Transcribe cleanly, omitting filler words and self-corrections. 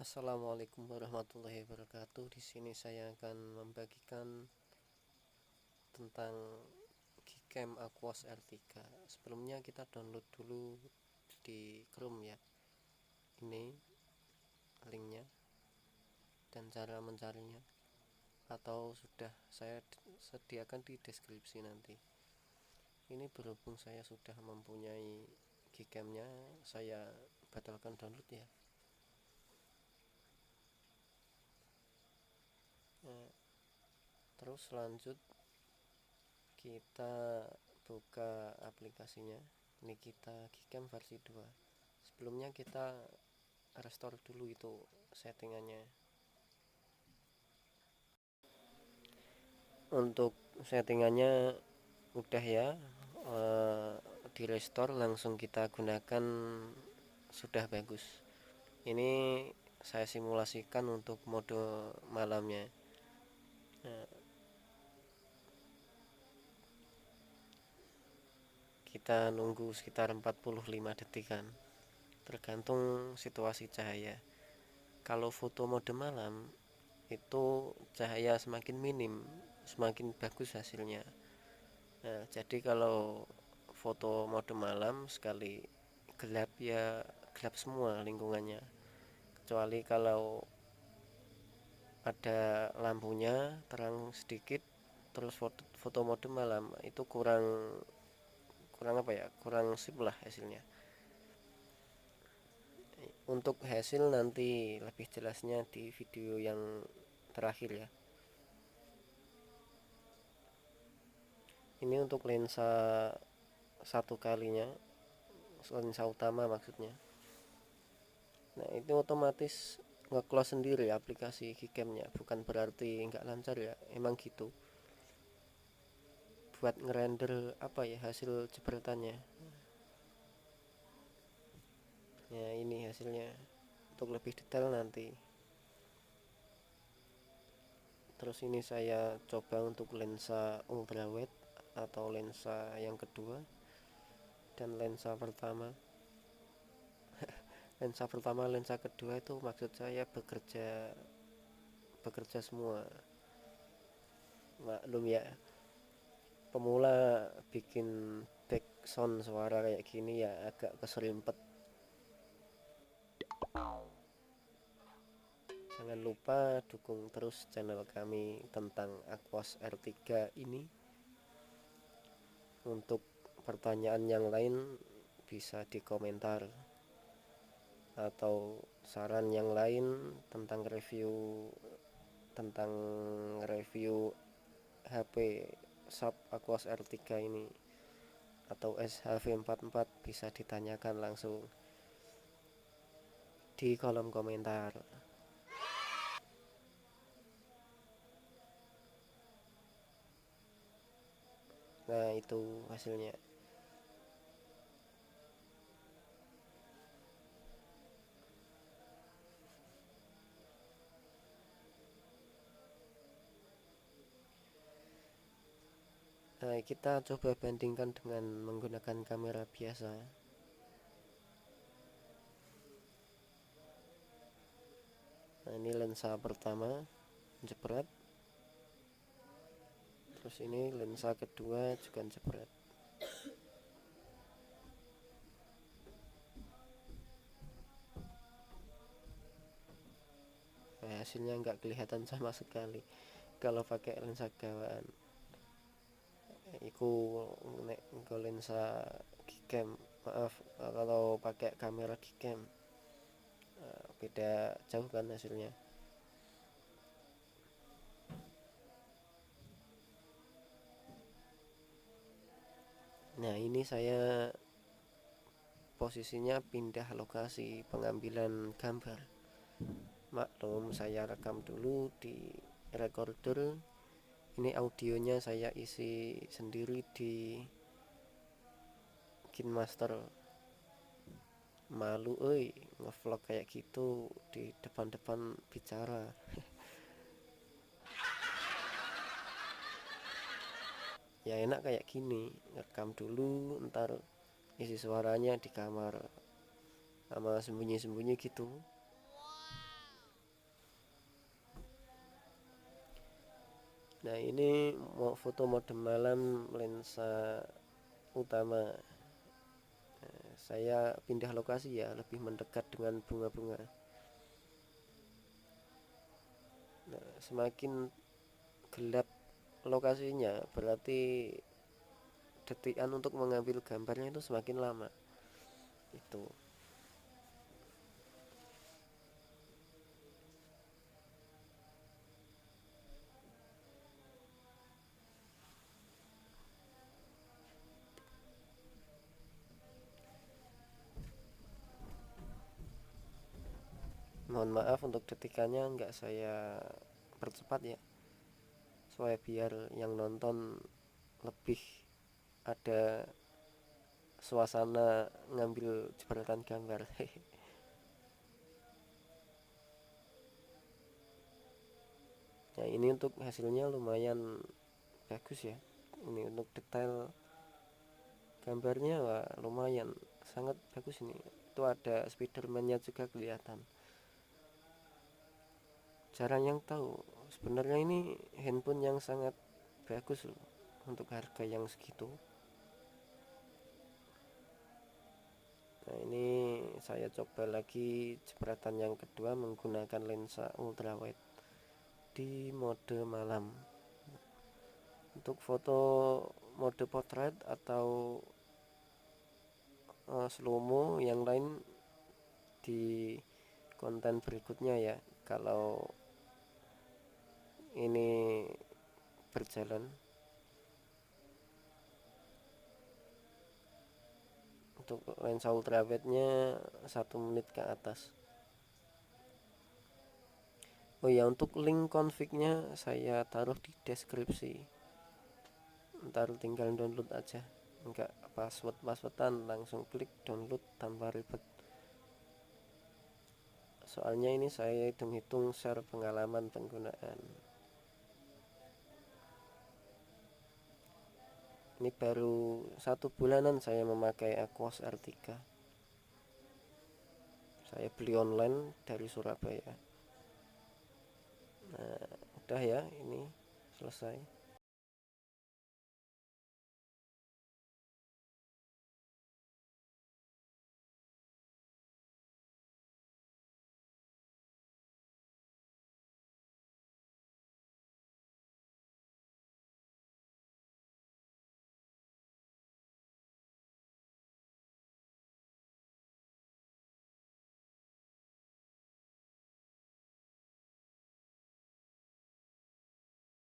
Assalamualaikum warahmatullahi wabarakatuh. Di sini saya akan membagikan tentang Gcam Aquos R3. Sebelumnya kita download dulu di Chrome ya. Ini linknya dan cara mencarinya, atau sudah saya sediakan di deskripsi nanti. Ini berhubung saya sudah mempunyai Gcamnya, saya batalkan download ya. Terus lanjut kita buka aplikasinya. Ini kita Gcam versi 2. Sebelumnya kita restore dulu itu settingannya. Untuk settingannya udah ya, di restore langsung kita gunakan, sudah bagus. Ini saya simulasikan untuk mode malamnya. Kita nunggu sekitar 45 detikan, tergantung situasi cahaya. Kalau foto mode malam itu cahaya semakin minim, semakin bagus hasilnya. Nah, jadi kalau foto mode malam sekali gelap ya gelap semua lingkungannya, kecuali kalau ada lampunya terang sedikit. Terus foto mode malam itu kurang kurang sip lah hasilnya. Untuk hasil nanti lebih jelasnya di video yang terakhir ya. Ini untuk lensa satu kalinya, lensa utama maksudnya. Nah, itu otomatis nge-close sendiri aplikasi Gcamnya, bukan berarti nggak lancar ya, emang gitu. Buat ngerender hasil jepretannya. Ya, ini hasilnya. Untuk lebih detail nanti. Terus ini saya coba untuk lensa ultrawide atau lensa yang kedua dan lensa pertama. Lensa kedua itu maksud saya bekerja semua. Maklum ya, pemula bikin background suara kayak gini ya agak keserimpet. Jangan lupa dukung terus channel kami tentang Aquos R3 ini. Untuk pertanyaan yang lain bisa di komentar, atau saran yang lain tentang review HP Sharp Aquos R3 ini atau SHV44 bisa ditanyakan langsung di kolom komentar. Nah, itu hasilnya. Nah, kita coba bandingkan dengan menggunakan kamera biasa. Nah, ini lensa pertama jepret. Terus ini lensa kedua juga jepret. Nah, hasilnya nggak kelihatan sama sekali kalau pakai lensa gawaan. Iku nek lensa Gcam, maaf, kalau pakai kamera Gcam beda jauh kan hasilnya. Nah, ini saya posisinya pindah lokasi pengambilan gambar. Maklum, saya rekam dulu di recorder. Ini audionya saya isi sendiri di KineMaster. Malu ngevlog kayak gitu di depan-depan bicara. Ya enak kayak gini, rekam dulu, ntar isi suaranya di kamar sama sembunyi-sembunyi gitu. Nah ini mau foto mode malam lensa utama. Saya pindah lokasi ya, lebih mendekat dengan bunga-bunga. Nah, semakin gelap lokasinya berarti detikan untuk mengambil gambarnya itu semakin lama. Itu mohon maaf untuk detikannya nggak saya percepat ya, supaya biar yang nonton lebih ada suasana ngambil jepretan gambar. Nah ini untuk hasilnya lumayan bagus ya. Ini untuk detail gambarnya wah, lumayan sangat bagus ini. Itu ada Spiderman-nya juga kelihatan. Jarang yang tahu sebenarnya ini handphone yang sangat bagus loh untuk harga yang segitu. Nah ini saya coba lagi jepretan yang kedua menggunakan lensa ultrawide di mode malam. Untuk foto mode potret atau slow mo yang lain di konten berikutnya ya, kalau ini berjalan. Untuk lensa ultrawide nya 1 menit ke atas. Oh ya, untuk link config-nya saya taruh di deskripsi. Ntar tinggal download aja, enggak password-passwordan, langsung klik download tanpa ribet. Soalnya ini saya hitung-hitung share pengalaman penggunaan. Ini baru 1 bulanan saya memakai Aquos R3. Saya beli online dari Surabaya. Nah udah ya, ini selesai.